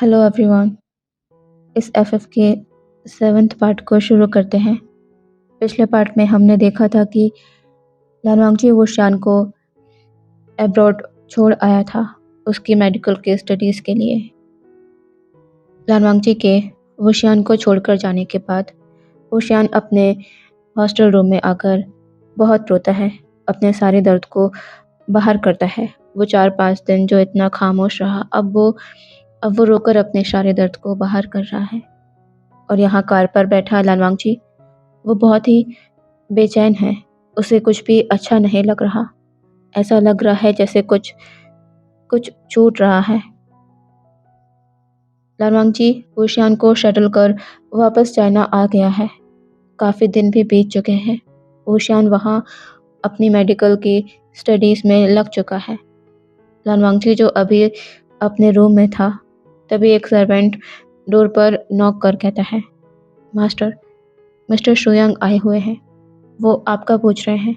Hello everyone. इस FF के 7th part को शुरू करते हैं। पिछले पार्ट में हमने देखा था कि लानवांगजी वुशियान को अब्रॉड छोड़ आया था उसकी मेडिकल के स्टडीज़ के लिए। लानवांगजी के वुशियान को छोड़कर जाने के बाद वुशियान अपने हॉस्टल रूम में आकर बहुत रोता है, अपने सारे दर्द को बाहर करता है। वो 4-5 दिन जो इतना खामोश रहा, अब वो रोकर अपने सारे दर्द को बाहर कर रहा है। और यहाँ कार पर बैठा लानवांगजी, वो बहुत ही बेचैन है। उसे कुछ भी अच्छा नहीं लग रहा। ऐसा लग रहा है जैसे कुछ कुछ छूट रहा है। लानवांगजी वुशियान को शटल कर वापस चाइना आ गया है। काफ़ी दिन भी बीत चुके हैं। वुशियान वहाँ अपनी मेडिकल की स्टडीज़ में लग चुका है। लानवांगजी जो अभी अपने रूम में था, तभी एक सर्वेंट डोर पर नॉक कर कहता है, मास्टर, मिस्टर शुयांग आए हुए हैं, वो आपका पूछ रहे हैं।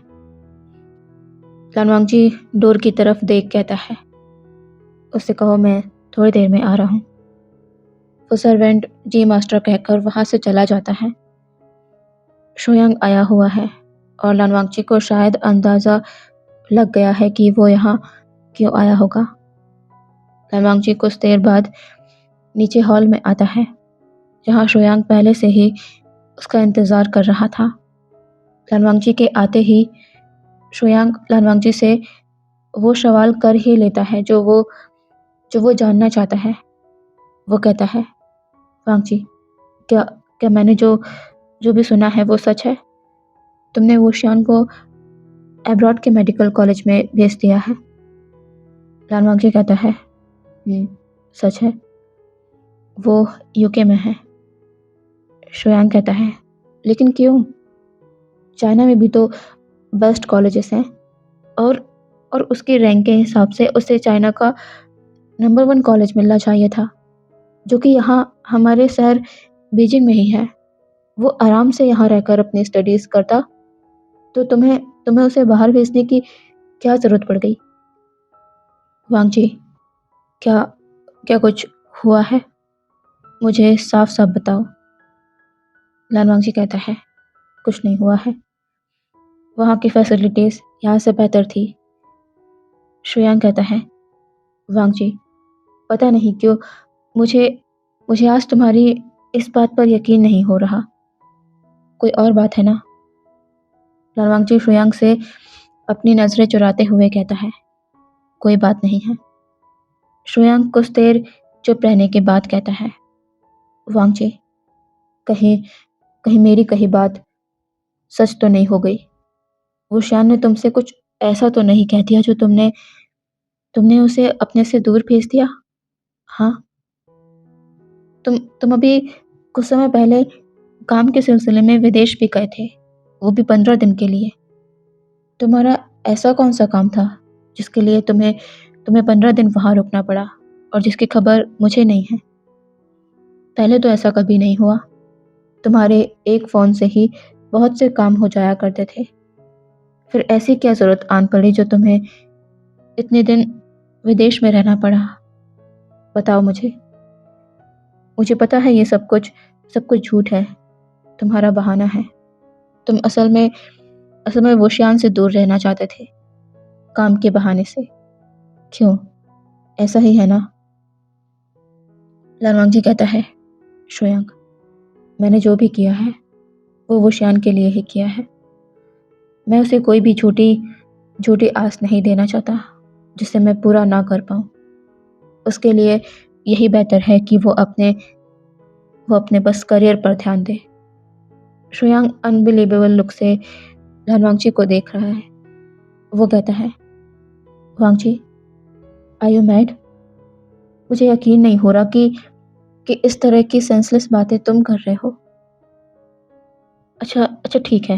लानवांगजी डोर की तरफ देख कहता है, उससे कहो मैं थोड़ी देर में आ रहा हूँ। वो सर्वेंट जी मास्टर कहकर वहाँ से चला जाता है। शुयांग आया हुआ है और लानवांगजी को शायद अंदाज़ा लग गया है कि वो यहाँ क्यों आया होगा। लानवांगजी कुछ देर बाद नीचे हॉल में आता है, जहाँ शुयांग पहले से ही उसका इंतज़ार कर रहा था। लानवांगजी के आते ही शुयांग लानवांगजी से वो सवाल कर ही लेता है जो वो जानना चाहता है। वो कहता है, वांगजी, क्या क्या मैंने जो जो भी सुना है वो सच है? तुमने वुशियान को अब्रॉड के मेडिकल कॉलेज में भेज दिया है? लानवांगजी कहता है, सच है, वो यूके में है। शुयांग कहता है, लेकिन क्यों? चाइना में भी तो बेस्ट कॉलेजेस हैं और उसकी रैंक के हिसाब से उसे चाइना का नंबर 1 कॉलेज मिलना चाहिए था, जो कि यहाँ हमारे शहर बीजिंग में ही है। वो आराम से यहाँ रहकर अपनी स्टडीज़ करता, तो तुम्हें उसे बाहर भेजने की क्या ज़रूरत पड़ गई? वांगजी, क्या क्या कुछ हुआ है? मुझे साफ-साफ बताओ। लानवांगजी कहता है, कुछ नहीं हुआ है। वहाँ की फैसिलिटीज़ यहाँ से बेहतर थी। शुयांग कहता है, वांगजी, पता नहीं क्यों मुझे मुझे आज तुम्हारी इस बात पर यकीन नहीं हो रहा। कोई और बात है ना? लानवांगजी शुयांग से अपनी नज़रें चुराते हुए कहता है, कोई बात नहीं है। शुयांग कुछ देर चुप रहने के बाद कहता है, वांगजी, कहीं कहीं मेरी कही बात सच तो नहीं हो गई? वुशियान ने तुमसे कुछ ऐसा तो नहीं कह दिया जो तुमने तुमने उसे अपने से दूर भेज दिया? हाँ? तुम अभी कुछ समय पहले काम के सिलसिले में विदेश भी गए थे, वो भी 15 दिन के लिए। तुम्हारा ऐसा कौन-सा काम था जिसके लिए तुम्हें तुम्हें 15 दिन वहाँ रुकना पड़ा और जिसकी खबर मुझे नहीं है? पहले तो ऐसा कभी नहीं हुआ। तुम्हारे एक फ़ोन से ही बहुत से काम हो जाया करते थे। फिर ऐसी क्या ज़रूरत आन पड़ी जो तुम्हें इतने दिन विदेश में रहना पड़ा? बताओ मुझे। मुझे पता है ये सब कुछ झूठ है, तुम्हारा बहाना है। तुम असल में वुशियान से दूर रहना चाहते थे, काम के बहाने से। क्यों? ऐसा ही है ना? लानवांगजी कहता है, शुयांग, मैंने जो भी किया है, वो वुशियान के लिए ही किया है। मैं उसे कोई भी झूठी आस नहीं देना चाहता, जिसे मैं पूरा ना कर पाऊँ। उसके लिए यही बेहतर है कि वो अपने बस करियर पर ध्यान दे। शुयांग अनबिलीवेबल लुक से लानवांगजी को देख रहा है। वो कहता है, वांगजी, आर यू मैड? मुझे यकीन नहीं हो रहा कि इस तरह की सेंसलेस बातें तुम कर रहे हो। अच्छा ठीक है,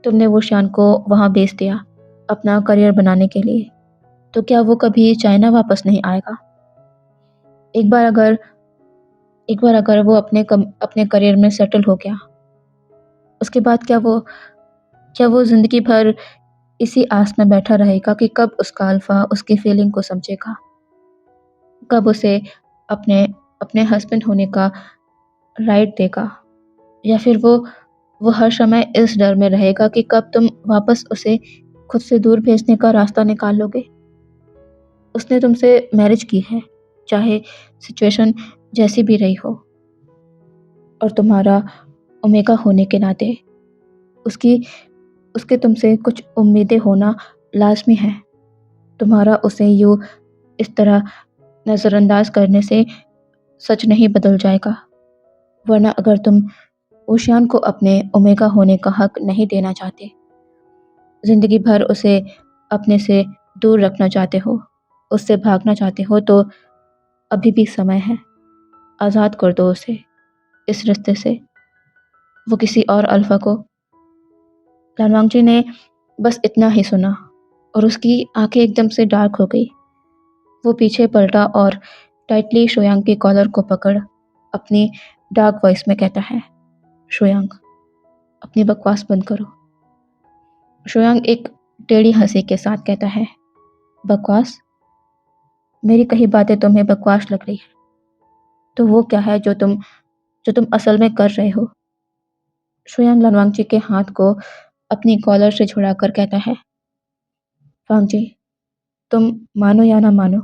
तुमने वुशियान को वहाँ भेज दिया अपना करियर बनाने के लिए, तो क्या वो कभी चाइना वापस नहीं आएगा? एक बार अगर वो अपने करियर में सेटल हो गया, उसके बाद क्या वो ज़िंदगी भर इसी आस में बैठा रहेगा कि कब उसका अल्फ़ा उसकी फीलिंग को समझेगा? कब उसे अपने अपने हस्बैंड होने का राइट देगा, या फिर वो हर समय इस डर में रहेगा कि कब तुम वापस उसे खुद से दूर भेजने का रास्ता निकाल लोगे। उसने तुमसे मैरिज की है, चाहे सिचुएशन जैसी भी रही हो, और तुम्हारा ओमेगा होने के नाते उसकी उसके तुमसे कुछ उम्मीदें होना लाज़मी है। तुम्हारा उसे यूँ इस तरह नज़रअंदाज करने से सच नहीं बदल जाएगा, वरना अगर तुम ओशियान को अपने ओमेगा होने का हक नहीं देना चाहते, ज़िंदगी भर उसे अपने से दूर रखना चाहते हो, उससे भागना चाहते हो, तो अभी भी समय है। आज़ाद कर दो उसे इस रिश्ते से, वो किसी और अल्फ़ा को। लालवांगजी ने बस इतना ही सुना और उसकी आंखें एकदम से डार्क हो गई। वो पीछे पलटा और टाइटली शोयांग के कॉलर को पकड़ अपनी डार्क वॉइस में कहता है, शोयांग, अपनी बकवास बंद करो। शोयांग एक टेढ़ी हंसी के साथ कहता है, बकवास? मेरी कही बातें तुम्हें बकवास लग रही है, तो वो क्या है जो तुम असल में कर रहे हो? शोयांग लालवांगजी के हाथ को अपनी कॉलर से छुड़ाकर कहता है, वांगजी, तुम मानो या ना मानो,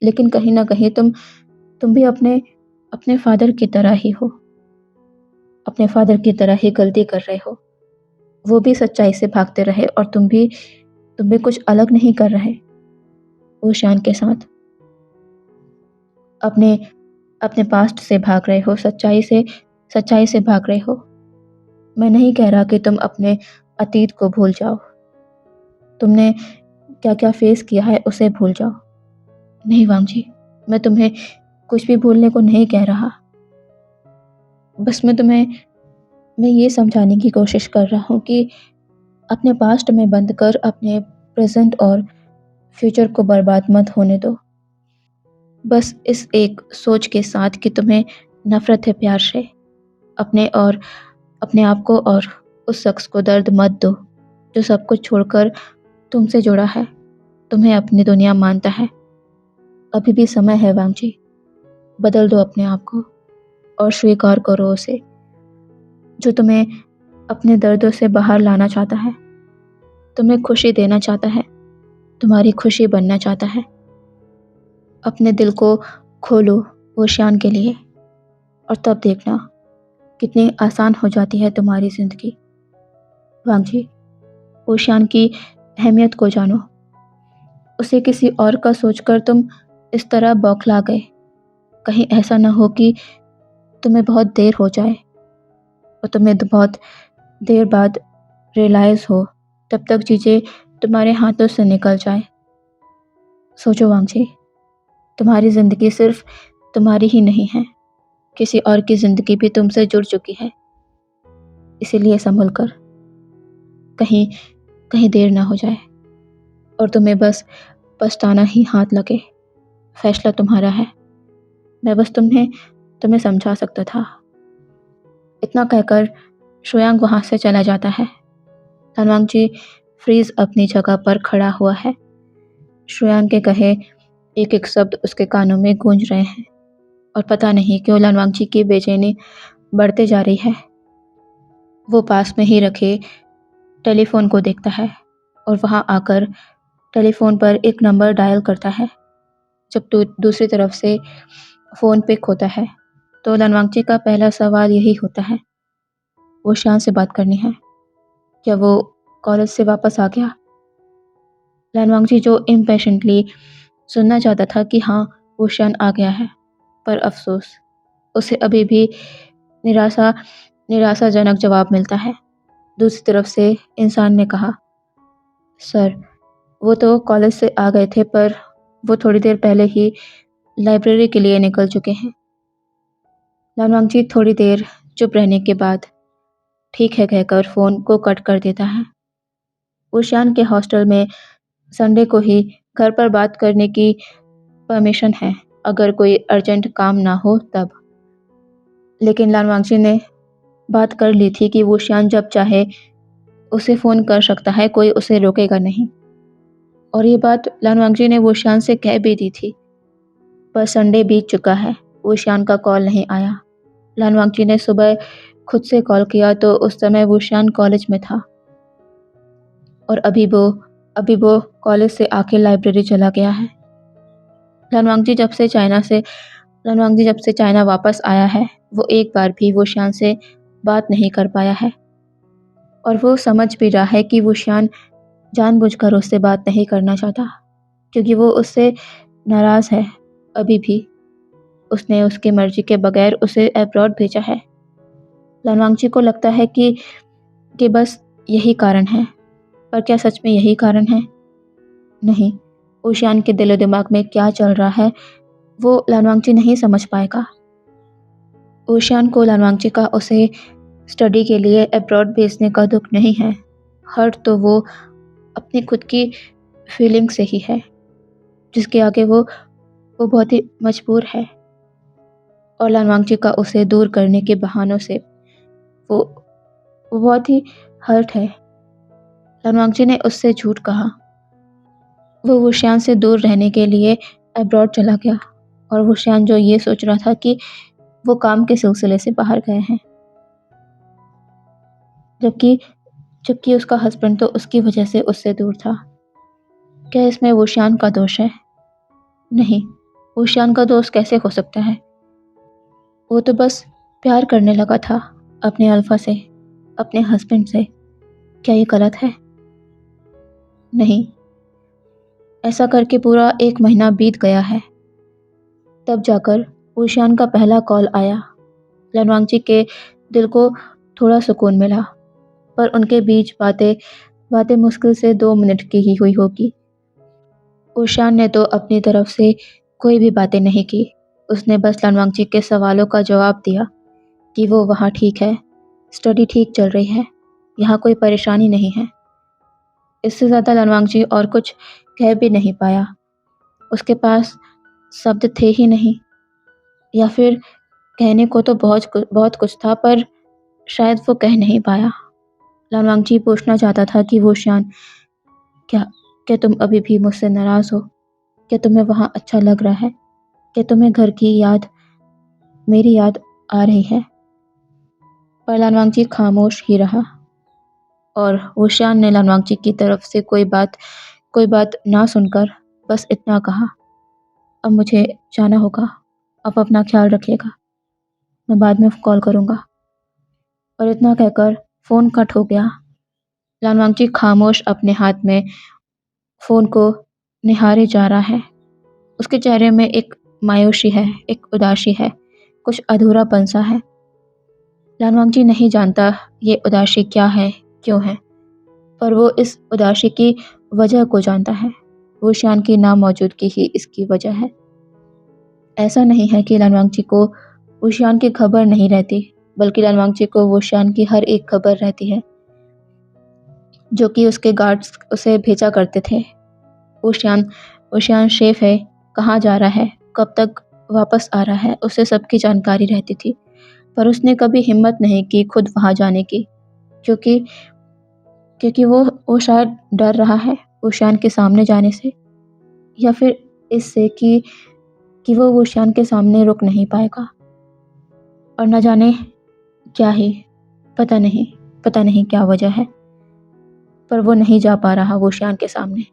लेकिन कहीं ना कहीं तुम भी अपने अपने फादर की तरह ही हो, अपने फादर की तरह ही गलती कर रहे हो। वो भी सच्चाई से भागते रहे और तुम भी कुछ अलग नहीं कर रहे। वो शान के साथ अपने अपने पास्ट से भाग रहे हो, सच्चाई से भाग रहे हो। मैं नहीं कह रहा कि तुम अपने अतीत को भूल जाओ, तुमने क्या क्या फेस किया है उसे भूल जाओ। नहीं वांगजी, मैं तुम्हें कुछ भी भूलने को नहीं कह रहा। बस मैं ये समझाने की कोशिश कर रहा हूँ कि अपने पास्ट में बंद कर अपने प्रेजेंट और फ्यूचर को बर्बाद मत होने दो। बस इस एक सोच के साथ कि तुम्हें नफरत है प्यार से, और अपने आप को और उस शख्स को दर्द मत दो जो सब कुछ छोड़कर तुमसे जुड़ा है, तुम्हें अपनी दुनिया मानता है। अभी भी समय है वांगजी, बदल दो अपने आप को और स्वीकार करो उसे जो तुम्हें अपने दर्दों से बाहर लाना चाहता है, तुम्हें खुशी देना चाहता है, तुम्हारी खुशी बनना चाहता है। अपने दिल को खोलो ओशियान के लिए, और तब देखना कितनी आसान हो जाती है तुम्हारी ज़िंदगी। वांगजी, ओशियान की अहमियत को जानो। उसे किसी और का सोचकर तुम इस तरह बौखला गए। कहीं ऐसा न हो कि तुम्हें बहुत देर हो जाए और तुम्हें बहुत देर बाद रियलाइज़ हो, तब तक चीज़ें तुम्हारे हाथों से निकल जाए। सोचो वांगजी, तुम्हारी ज़िंदगी सिर्फ तुम्हारी ही नहीं है, किसी और की ज़िंदगी भी तुमसे जुड़ चुकी है। इसीलिए संभल कर, कहीं कहीं देर ना हो जाए और तुम्हें बस पछताना ही हाथ लगे। फैसला तुम्हारा है, मैं बस तुम्हें समझा सकता था। इतना कहकर शोयांग वहाँ से चला जाता है। लालवांगजी फ्रीज अपनी जगह पर खड़ा हुआ है। शोयांग के कहे एक एक शब्द उसके कानों में गूंज रहे हैं और पता नहीं क्यों लालवांगजी की बेचैनी बढ़ते जा रही है। वो पास में ही रखे टेलीफोन को देखता है और वहाँ आकर टेलीफोन पर एक नंबर डायल करता है। जब दूसरी तरफ से फ़ोन पिक होता है तो लालवांगजी का पहला सवाल यही होता है, वो शान से बात करनी है। क्या वो कॉलेज से वापस आ गया? लालवांगजी जो इम्पेशेंटली सुनना चाहता था कि हाँ, वो शान आ गया है, पर अफसोस उसे अभी भी निराशा निराशाजनक जवाब मिलता है। दूसरी तरफ से इंसान ने कहा, सर, वो तो कॉलेज से आ गए थे, पर वो थोड़ी देर पहले ही लाइब्रेरी के लिए निकल चुके हैं। लालवांगजी थोड़ी देर चुप रहने के बाद ठीक है कहकर फ़ोन को कट कर देता है। ऊशियान के हॉस्टल में संडे को ही घर पर बात करने की परमिशन है, अगर कोई अर्जेंट काम ना हो तब। लेकिन लालवांगजी ने बात कर ली थी कि ऊशियान जब चाहे उसे फ़ोन कर सकता है, कोई उसे रोकेगा नहीं। और ये बात लालवांगजी ने ऊशियान से कह भी दी थी, पर संडे बीत चुका है वुशियान का कॉल नहीं आया। लान वांगची ने सुबह खुद से कॉल किया तो उस समय वुशियान कॉलेज में था और अभी वो कॉलेज से आके लाइब्रेरी चला गया है। लान वांगची जब से चाइना वापस आया है, वो एक बार भी वुशियान से बात नहीं कर पाया है और वो समझ भी रहा है कि वुशियान जानबूझकर उससे बात नहीं करना चाहता, क्योंकि वो उससे नाराज़ है। अभी भी उसने उसकी मर्जी के बगैर उसे अब्रॉड भेजा है। लान वांगची को लगता है कि बस यही कारण है, पर क्या सच में यही कारण है? नहीं, वुशियान के दिलो दिमाग में क्या चल रहा है, वो लान वांगची नहीं समझ पाएगा। वुशियान को लान वांगची का उसे स्टडी के लिए अब्रॉड भेजने का दुख नहीं है। हर्ट तो वो अपनी खुद की फीलिंग से ही है, जिसके आगे वो बहुत ही मजबूर है और लान वांगची का उसे दूर करने के बहानों से वो वो बहुत ही हर्ट है। लान वांगची ने उससे झूठ कहा। वो वुशियान से दूर रहने के लिए अब्रॉड चला गया और वुशियान जो ये सोच रहा था कि वो काम के सिलसिले से बाहर गए हैं, जबकि जबकि उसका हस्बैंड तो उसकी वजह से उससे दूर था। क्या इसमें वुशियान का दोष है? नहीं, वुशियान का दोष कैसे हो सकता है? वो तो बस प्यार करने लगा था अपने अल्फा से, अपने हस्बैंड से। क्या ये गलत है? नहीं। ऐसा करके पूरा 1 महीना बीत गया है। तब जाकर वुशियान का पहला कॉल आया। लान वांगची के दिल को थोड़ा सुकून मिला, पर उनके बीच बातें बातें मुश्किल से 2 मिनट की ही हुई होगी। वुशियान ने तो अपनी तरफ से कोई भी बातें नहीं की। उसने बस लान वांगची के सवालों का जवाब दिया कि वो वहाँ ठीक है, स्टडी ठीक चल रही है, यहाँ कोई परेशानी नहीं है। इससे ज़्यादा लान वांगची और कुछ कह भी नहीं पाया। उसके पास शब्द थे ही नहीं, या फिर कहने को तो बहुत कुछ था, पर शायद वो कह नहीं पाया। लान वांगची पूछना चाहता था कि वुशियान, क्या क्या तुम अभी भी मुझसे नाराज़ हो? क्या तुम्हें वहाँ अच्छा लग रहा है? क्या तुम्हें घर की याद, मेरी याद आ रही है? पर लान वांगची खामोश ही रहा और वुशियान ने लान वांगची की तरफ से कोई बात ना सुनकर बस इतना कहा, अब मुझे जाना होगा, आप अपना ख्याल रखिएगा, मैं बाद में कॉल करूँगा। और इतना कहकर फ़ोन कट हो गया। लान वांगची खामोश अपने हाथ में फ़ोन को निहारे जा रहा है। उसके चेहरे में एक मायूसी है, एक उदासी है, कुछ अधूरापन सा है। लान वांगची नहीं जानता ये उदासी क्या है, क्यों है, पर वो इस उदासी की वजह को जानता है। वुशियान की नामौजूदगी ही इसकी वजह है। ऐसा नहीं है कि लान वांगची को वुशियान की खबर नहीं रहती, बल्कि लान वांगची को वुशियान की हर एक खबर रहती है, जो कि उसके गार्ड्स उसे भेजा करते थे। वुशियान वुशियान सेफ है, कहाँ जा रहा है, कब तक वापस आ रहा है, उसे सबकी जानकारी रहती थी। पर उसने कभी हिम्मत नहीं की खुद वहाँ जाने की, क्योंकि क्योंकि वो शायद डर रहा है वुशियान के सामने जाने से, या फिर इससे कि वो वुशियान के सामने रुक नहीं पाएगा। और न जाने क्या ही, पता नहीं क्या वजह है, पर वो नहीं जा पा रहा वुशियान के सामने।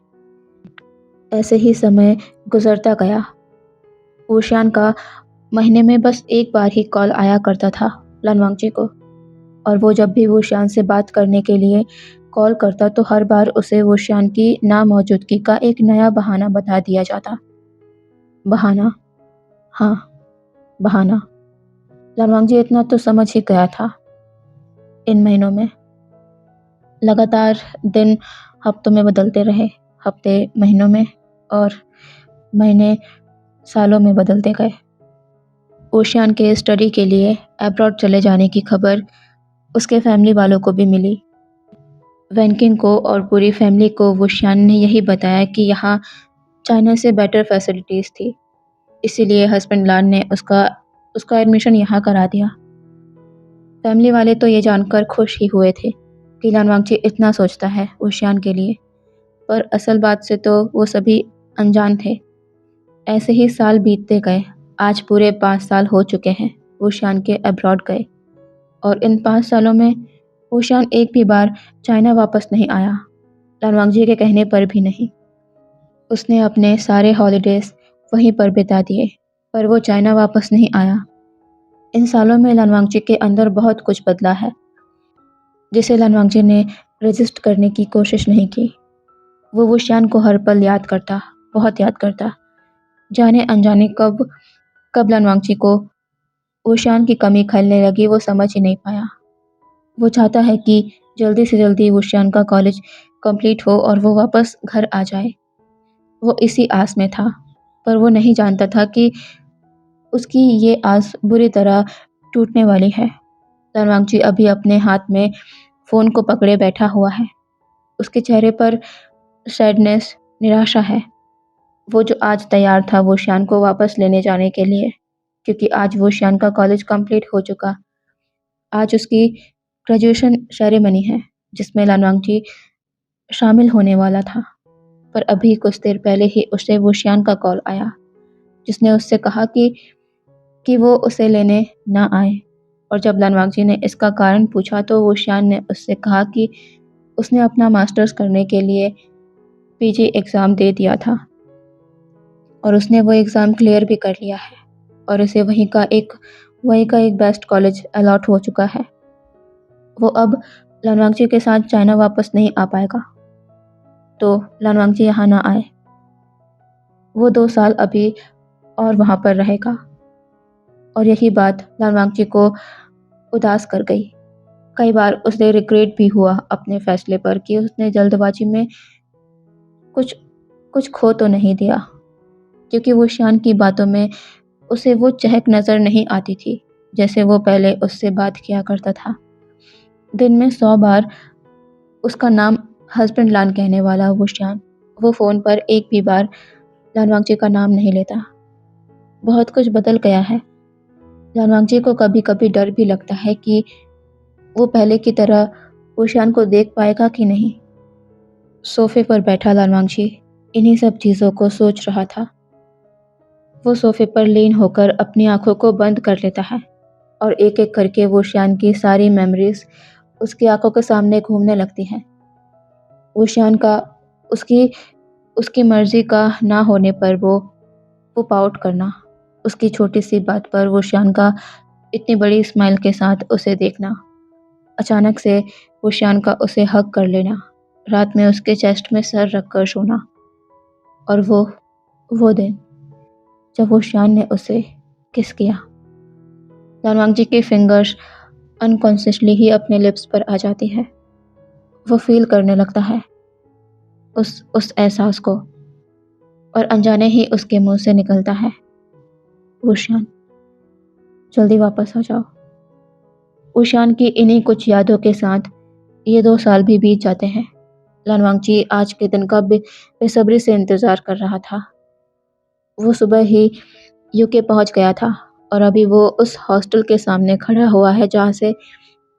ऐसे ही समय गुजरता गया। वुशियान का महीने में बस एक बार ही कॉल आया करता था लान वांगची को, और वो जब भी वुशियान से बात करने के लिए कॉल करता तो हर बार उसे वुशियान की नामौजूदगी का एक नया बहाना बता दिया जाता। बहाना? हाँ, बहाना। लान वांगची इतना तो समझ ही गया था। इन महीनों में लगातार दिन हफ्तों में बदलते रहे, हफ्ते महीनों में और महीने सालों में बदलते गए। वुशियान के स्टडी के लिए अब्रॉड चले जाने की खबर उसके फैमिली वालों को भी मिली। वैनकिन को और पूरी फैमिली को वुशियान ने यही बताया कि यहाँ चाइना से बेटर फैसिलिटीज़ थी, इसीलिए हस्बैंड लान ने उसका एडमिशन यहाँ करा दिया। फैमिली वाले तो ये जानकर खुश ही हुए थे कि लान वांगची इतना सोचता है वुशियान के लिए, पर असल बात से तो वो सभी अनजान थे। ऐसे ही साल बीतते गए। आज पूरे 5 साल हो चुके हैं वुशियान के अब्रॉड गए, और इन 5 सालों में वुशियान एक भी बार चाइना वापस नहीं आया, लानवांगजी के कहने पर भी नहीं। उसने अपने सारे हॉलिडेज़ वहीं पर बिता दिए, पर वो चाइना वापस नहीं आया। इन सालों में लानवांगजी के अंदर बहुत कुछ बदला है, जिसे लानवांगजी ने रेजिस्ट करने की कोशिश नहीं की। वो वुशियान को हर पल याद करता, बहुत याद करता। जाने अनजाने कब कब लानवांगजी को वुशियान की कमी खलने लगी, वो समझ ही नहीं पाया। वो चाहता है कि जल्दी से जल्दी वुशियान का कॉलेज कंप्लीट हो और वो वापस घर आ जाए। वो इसी आस में था, पर वो नहीं जानता था कि उसकी ये आस बुरी तरह टूटने वाली है। लानवांगजी अभी अपने हाथ में फ़ोन को पकड़े बैठा हुआ है। उसके चेहरे पर सैडनेस, निराशा है। वो जो आज तैयार था वुशियान को वापस लेने जाने के लिए, क्योंकि आज वुशियान का कॉलेज कंप्लीट हो चुका। आज उसकी ग्रेजुएशन सेरेमनी है, जिसमें लानवांगजी शामिल होने वाला था। पर अभी कुछ देर पहले ही उसे वुशियान का कॉल आया, जिसने उससे कहा कि वो उसे लेने ना आए। और जब लानवांगजी ने इसका कारण पूछा तो वुशियान ने उससे कहा कि उसने अपना मास्टर्स करने के लिए पीजी एग्ज़ाम दे दिया था और उसने वो एग्ज़ाम क्लियर भी कर लिया है, और उसे वहीं का एक बेस्ट कॉलेज अलॉट हो चुका है। वो अब लानवांगजी के साथ चाइना वापस नहीं आ पाएगा, तो लानवांगजी यहाँ ना आए। वो 2 साल अभी और वहाँ पर रहेगा। और यही बात लानवांगजी को उदास कर गई। कई बार उसे रिग्रेट भी हुआ अपने फैसले पर कि उसने जल्दबाजी में कुछ कुछ खो तो नहीं दिया, क्योंकि वुशियान की बातों में उसे वो चहक नज़र नहीं आती थी, जैसे वो पहले उससे बात किया करता था। दिन में 100 बार उसका नाम हस्बैंड लान कहने वाला वुशियान, वो फ़ोन पर एक भी बार लानवांगजी का नाम नहीं लेता। बहुत कुछ बदल गया है। लानवांगजी को कभी-कभी डर भी लगता है कि वो पहले की तरह वुशियान को देख पाएगा कि नहीं। सोफ़े पर बैठा लानवांगजी इन्हीं सब चीज़ों को सोच रहा था। वो सोफ़े पर लीन होकर अपनी आँखों को बंद कर लेता है, और एक-एक करके वुशियान की सारी मेमोरीज़ उसकी आँखों के सामने घूमने लगती हैं। वुशियान का उसकी उसकी मर्ज़ी का ना होने पर वो पाउट करना, उसकी छोटी-सी बात पर वुशियान का इतनी बड़ी स्माइल के साथ उसे देखना, अचानक से वुशियान का उसे हग कर लेना, रात में उसके चेस्ट में सर रखकर सोना, और वो दिन जब वुशियान ने उसे किस किया। लानवांगजी की फिंगर्स अनकॉन्शियसली ही अपने लिप्स पर आ जाती है। वो फ़ील करने लगता है उस एहसास को, और अनजाने ही उसके मुँह से निकलता है, वुशियान, जल्दी वापस आ जाओ। वुशियान की इन्हीं कुछ यादों के साथ ये 2 साल भी बीत जाते हैं। लानवांगजी आज के दिन का बेसब्री से इंतज़ार कर रहा था। वो सुबह ही यूके पहुंच गया था, और अभी वो उस हॉस्टल के सामने खड़ा हुआ है जहाँ से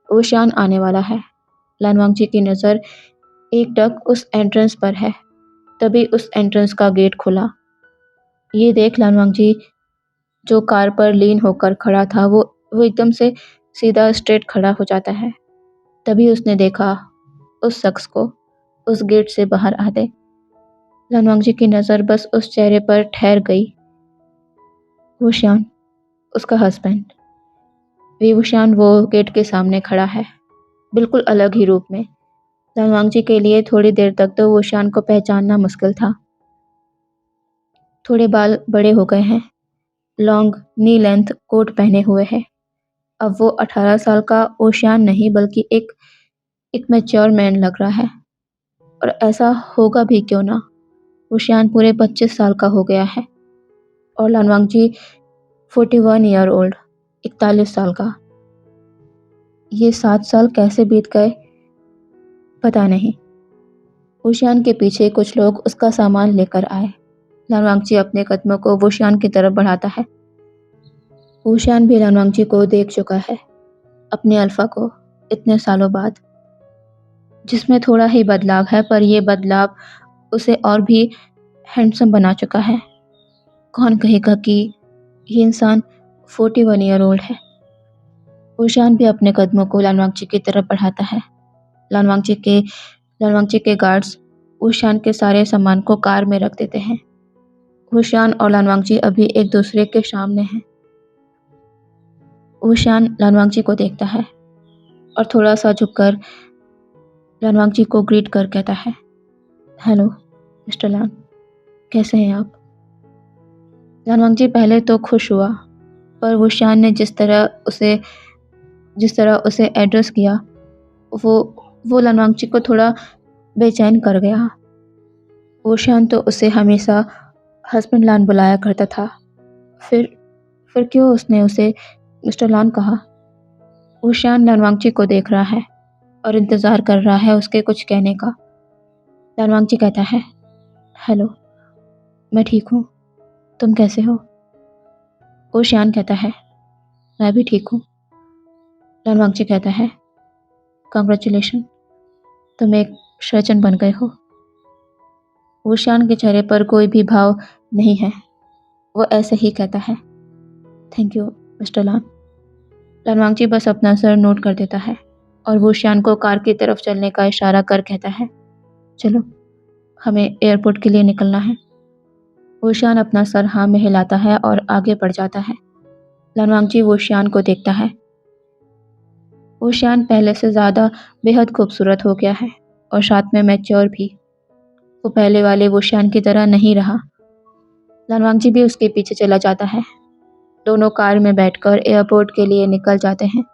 वुशियान आने वाला है। लानवांगजी की नज़र एकटक उस एंट्रेंस पर है। तभी उस एंट्रेंस का गेट खुला। ये देख लानवांगजी, जो कार पर लीन होकर खड़ा था, वो एकदम से सीधा स्ट्रेट खड़ा हो जाता है। तभी उसने देखा उस शख्स को उस गेट से बाहर आते। लानवांगजी की नज़र बस उस चेहरे पर ठहर गई। वुशियान, उसका हस्बैंड। वुशियान वो गेट के सामने खड़ा है, बिल्कुल अलग ही रूप में। लानवांगजी के लिए थोड़ी देर तक तो वुशियान को पहचानना मुश्किल था। थोड़े बाल बड़े हो गए हैं, लॉन्ग नी लेंथ कोट पहने हुए है। अब वो 18 साल का वुशियान नहीं, बल्कि एक मैच्योर मैन लग रहा है। और ऐसा होगा भी क्यों ना, वुशियान पूरे 25 साल का हो गया है, और लानवांगजी 41 ईयर ओल्ड, 41 साल का। ये 7 साल कैसे बीत गए पता नहीं। वुशियान के पीछे कुछ लोग उसका सामान लेकर आए। लानवांगजी अपने कदमों को वुशियान की तरफ बढ़ाता है। वुशियान भी लानवांगजी को देख चुका है, अपने अल्फा को, इतने सालों बाद, जिसमें थोड़ा ही बदलाव है, पर ये बदलाव उसे और भी हैंडसम बना चुका है। कौन कहेगा कि ये इंसान 41 ईयर ओल्ड है। ऊशान भी अपने कदमों को लालवांगची की तरफ बढ़ाता है। लालवांगची के गार्ड्स ऊशान के सारे सामान को कार में रख देते हैं। ऊशान और लालवांगची अभी एक दूसरे के सामने हैं। ऊशान लालवांगची को देखता है और थोड़ा सा झुककर लालवांगची को ग्रीट कर कहता है, हेलो मिस्टर लान, कैसे हैं आप? लालवांगची पहले तो खुश हुआ, पर ऊशान ने जिस तरह उसे एड्रेस किया वो लालवांगची को थोड़ा बेचैन कर गया। ऊशान तो उसे हमेशा हस्बैंड लान बुलाया करता था, फिर क्यों उसने उसे मिस्टर लान कहा? ऊशान लालवांगची को देख रहा है और इंतज़ार कर रहा है उसके कुछ कहने का। लालवांगची कहता है, हेलो, मैं ठीक हूँ, तुम कैसे हो? ऊशान कहता है, मैं भी ठीक हूँ। लालवांगची कहता है, कांग्रेचुलेशन, तुम एक सर्जन बन गए हो। ऊशान के चेहरे पर कोई भी भाव नहीं है, वो ऐसे ही कहता है, थैंक यू मिस्टर लान। लालवांगची बस अपना सर नोट कर देता है और ऊशान को कार की तरफ चलने का इशारा कर कहता है, चलो हमें एयरपोर्ट के लिए निकलना है। ऊशान अपना सर हाँ में हिलाता है और आगे बढ़ जाता है। लालवांगची ऊशान को देखता है। ऊशान पहले से ज़्यादा बेहद खूबसूरत हो गया है और साथ में मैच्योर भी। वो पहले वाले ऊशान की तरह नहीं रहा। लालवांगची भी उसके पीछे चला जाता है। दोनों कार में बैठकर एयरपोर्ट के लिए निकल जाते हैं।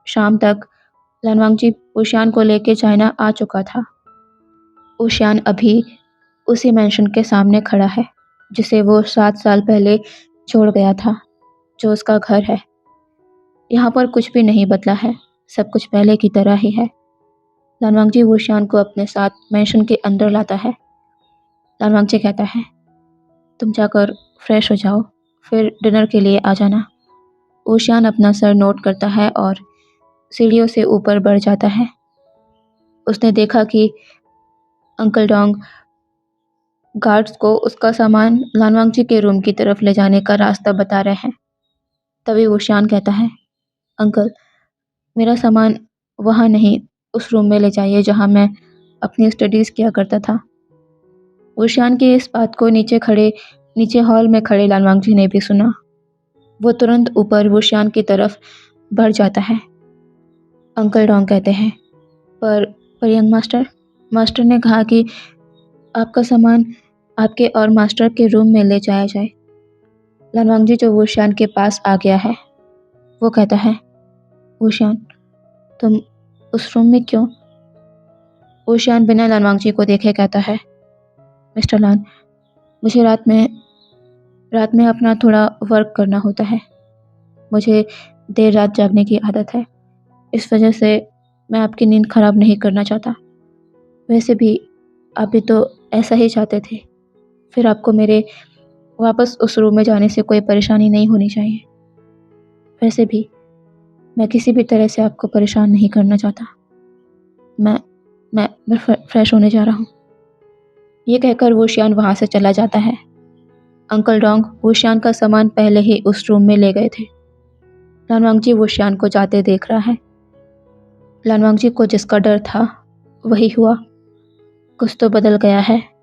शाम तक लालवांगची ऊशान को लेकर चाइना आ चुका था। ऊशान अभी उसी मैंशन के सामने खड़ा है जिसे वो 7 साल पहले छोड़ गया था, जो उसका घर है। यहाँ पर कुछ भी नहीं बदला है, सब कुछ पहले की तरह ही है। लालवांगची ऊशान को अपने साथ मैंशन के अंदर लाता है। लालवांगची कहता है, तुम जाकर फ्रेश हो जाओ, फिर डिनर के लिए आ जाना। ऊशान अपना सर नोट करता है और सीढ़ियों से ऊपर बढ़ जाता है। उसने देखा कि अंकल डोंग गार्ड्स को उसका सामान लालवांगची के रूम की तरफ ले जाने का रास्ता बता रहे हैं। तभी ऊशान कहता है, अंकल, मेरा सामान वहाँ नहीं, उस रूम में ले जाइए जहाँ मैं अपनी स्टडीज़ किया करता था। ऊशान की इस बात को नीचे हॉल में खड़े लालवांगची ने भी सुना। वो तुरंत ऊपर ऊशान की तरफ बढ़ जाता है। अंकल डोंग कहते हैं, पर यंग मास्टर ने कहा कि आपका सामान आपके और मास्टर के रूम में ले जाया जाए। लालवांगची जो ऊशान के पास आ गया है, वो कहता है, ऊशान, तुम उस रूम में क्यों? ऊशान बिना लालवांगची को देखे कहता है, मिस्टर लान, मुझे रात में अपना थोड़ा वर्क करना होता है। मुझे देर रात जागने की आदत है, इस वजह से मैं आपकी नींद खराब नहीं करना चाहता। वैसे भी आप भी तो ऐसा ही चाहते थे, फिर आपको मेरे वापस उस रूम में जाने से कोई परेशानी नहीं होनी चाहिए। वैसे भी मैं किसी भी तरह से आपको परेशान नहीं करना चाहता। मैं फ्रेश होने जा रहा हूँ। ये कहकर ऊशियान वहाँ से चला जाता है। अंकल डोंग ऊशियान का सामान पहले ही उस रूम में ले गए थे। लानवांगजी ऊशियान को जाते देख रहा है। लानवांगजी को जिसका डर था वही हुआ। कुछ तो बदल गया है।